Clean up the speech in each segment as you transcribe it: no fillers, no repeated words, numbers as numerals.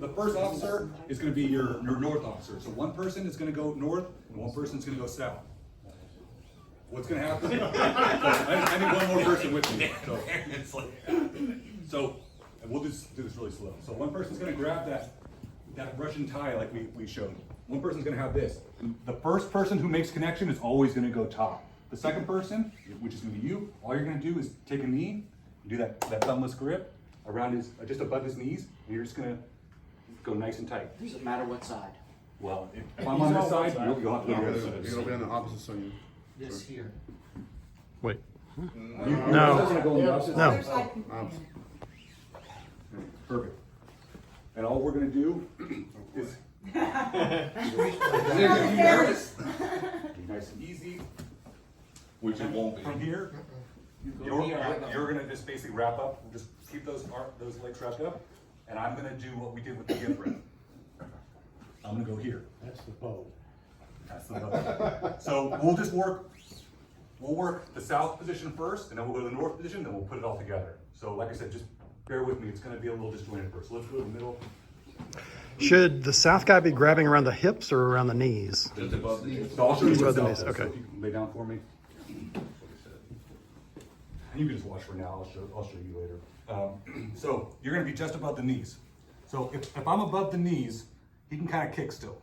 the first officer is going to be your north officer. So one person is going to go north and one person is going to go south. What's going to happen? So I need one more person with me. So and we'll just do this really slow. So one person's going to grab that Russian tie like we showed. One person's going to have this. The first person who makes connection is always going to go top. The second person, which is going to be you, all you're going to do is take a knee, do that thumbless grip around his, just above his knees, and you're just going to go nice and tight. Does it matter what side? Well, if I'm on this side, you'll have to go on the other side. It'll be on the opposite side. This here. Wait. No. No. Perfect. And all we're going to do is be nice and easy. Which it won't be. From here, you're going to just basically wrap up. Just keep those legs wrapped up. And I'm going to do what we did with the gift wrap. I'm going to go here. That's the bow. That's the bow. So we'll work the south position first, and then we'll go to the north position, then we'll put it all together. So like I said, just bear with me. It's going to be a little disjointed first. So let's go to the middle. Should the south guy be grabbing around the hips or around the knees? Just above the So I'll show you Just what above the south knees, is. So okay. if you can lay down for me. And you can just watch for now. I'll show you later. So you're going to be just above the knees. So if I'm above the knees, he can kind of kick still.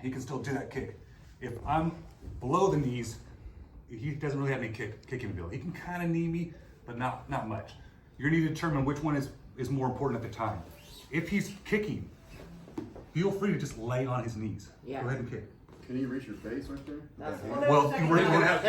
He can still do that kick. If I'm below the knees, he doesn't really have any kicking ability. He can kind of knee me, but not much. You're going to need to determine which one is more important at the time. If he's kicking, feel free to just lay on his knees. Yeah. Go ahead and kick. Can you reach your face right there? Well, we're gonna have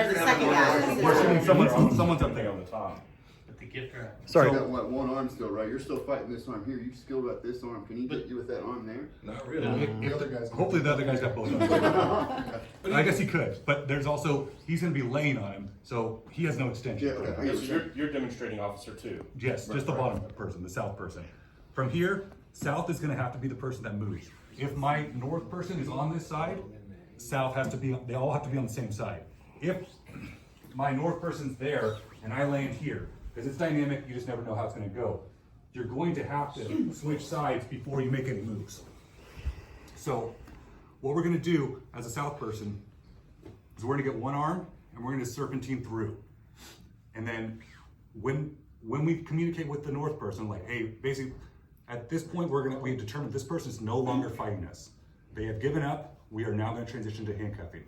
we're assuming someone's up there. on the top. But the gift wrap. Sorry. You got what, one arm still, right? You're still fighting this arm here. You still got this arm. Can he get you with that arm there? Not really. The other guy's. Hopefully the other guy's got both arms. I guess he could, but there's also, he's gonna be laying on him, so he has no extension. Yeah, okay. So you're demonstrating officer two. Yes, just the bottom person, the south person. From here, south is gonna have to be the person that moves. If my north person is on this side, south has to be, they all have to be on the same side. If my north person's there and I land here, because it's dynamic, you just never know how it's gonna go. You're going to have to switch sides before you make any moves. So what we're gonna do as a south person is we're gonna get one arm and we're gonna serpentine through. And then when we communicate with the north person, like, hey, basically, at this point, we've determined this person is no longer fighting us. They have given up. We are now going to transition to handcuffing.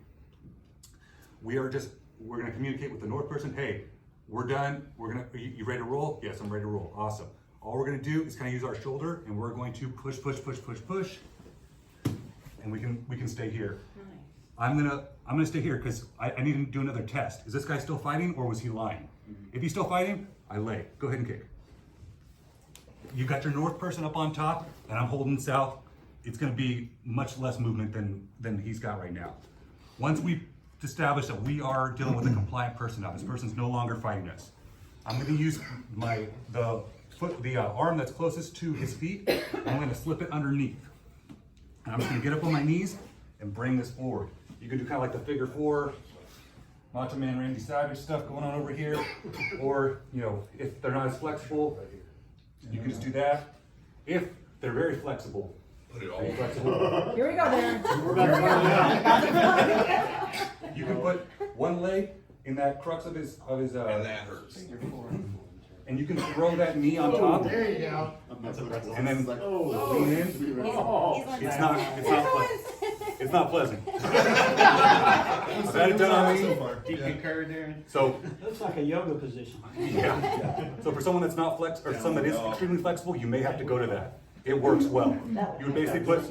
We're going to communicate with the north person. Hey, we're done. You ready to roll? Yes, I'm ready to roll. Awesome. All we're going to do is kind of use our shoulder, and we're going to push, and we can stay here. I'm gonna stay here because I need to do another test. Is this guy still fighting, or was he lying? If he's still fighting, I lay. Go ahead and kick. You got your north person up on top, and I'm holding south. It's going to be much less movement than he's got right now. Once we've established that we are dealing with a compliant person now, this person's no longer fighting us. I'm going to use the arm that's closest to his feet. I'm going to slip it underneath, and I'm just going to get up on my knees and bring this forward. You can do kind of like the figure four, Macho Man Randy Savage stuff going on over here, or if they're not as flexible, you can just do that. If they're very flexible, Put it all. Here we go, Darren. You can put one leg in that crux of his And that hurts. and you can throw that knee on top, There you go. and then lean in. It's not pleasant. I've had it done on me. Do you concur, Darren? So Looks like a yoga position. yeah. So for someone that's not flex, or someone that is extremely flexible, you may have to go to that. It works well. You would basically put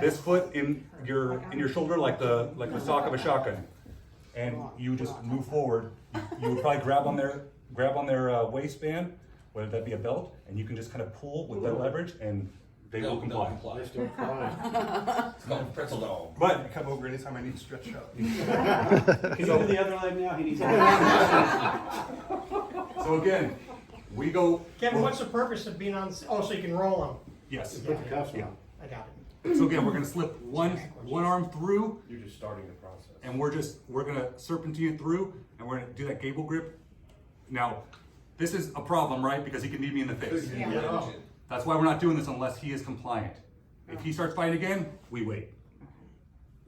this foot in your shoulder like the stock of a shotgun, and you just move forward. You would probably grab on their waistband, whether that be a belt, and you can just kind of pull with that leverage, and they will comply. They're still fine. It's called pretzel dog. But Come over anytime I need to stretch out. Can you do the other leg now? He needs so again, we go. Kevin, what's the purpose of being on, so you can roll them? Yes. Put the cuffs Yeah. on. I got it. So again, we're gonna slip one arm through, You're just starting the process. and we're gonna serpentine it through, and we're gonna do that gable grip. Now, this is a problem, right? Because he can knee me in the face. Yeah. That's why we're not doing this unless he is compliant. If he starts fighting again, we wait.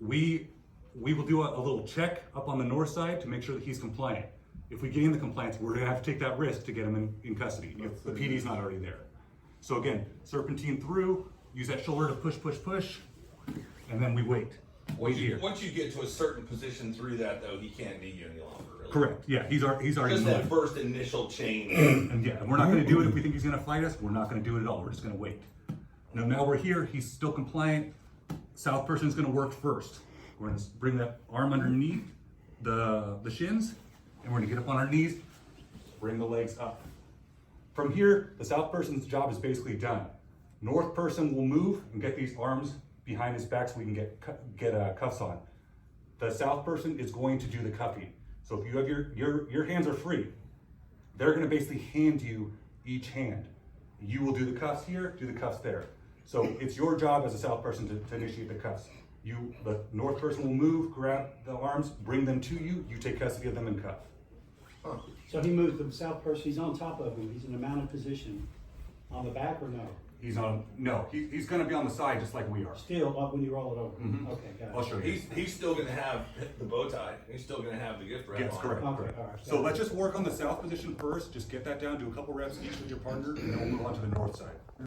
We will do a little check up on the north side to make sure that he's compliant. If we gain the compliance, we're gonna have to take that risk to get him in custody if the PD's not already there. So again, serpentine through, use that shoulder to push, and then we wait. Wait here. Once you get to a certain position through that, though, he can't knee you any longer. Really. Correct, yeah, he's already Just that moved. first initial change. And yeah, we're not gonna do it if we think he's gonna fight us, we're not gonna do it at all, we're just gonna wait. Now we're here, he's still compliant, south person's gonna work first. We're gonna bring that arm underneath the shins, and we're gonna get up on our knees, bring the legs up. From here, the south person's job is basically done. North person will move and get these arms behind his back so we can get cuffs on. The south person is going to do the cuffing. So if you have your hands are free, they're gonna basically hand you each hand. You will do the cuffs here, do the cuffs there. So it's your job as a south person to initiate the cuffs. The north person will move, grab the arms, bring them to you, you take custody of them and cuff. So he moves the south person, he's on top of him, he's in a mounted position. On the back or no? He's gonna be on the side just like we are. Still up when you roll it over? Mhm. Okay, got it. I'll show you. He's still gonna have the bow tie. He's still gonna have the gift wrap Yes, on. correct. Okay, correct. all right, So got let's it. just work on the south position first, just get that down, do a couple reps each with your partner, and then we'll move on to the north side.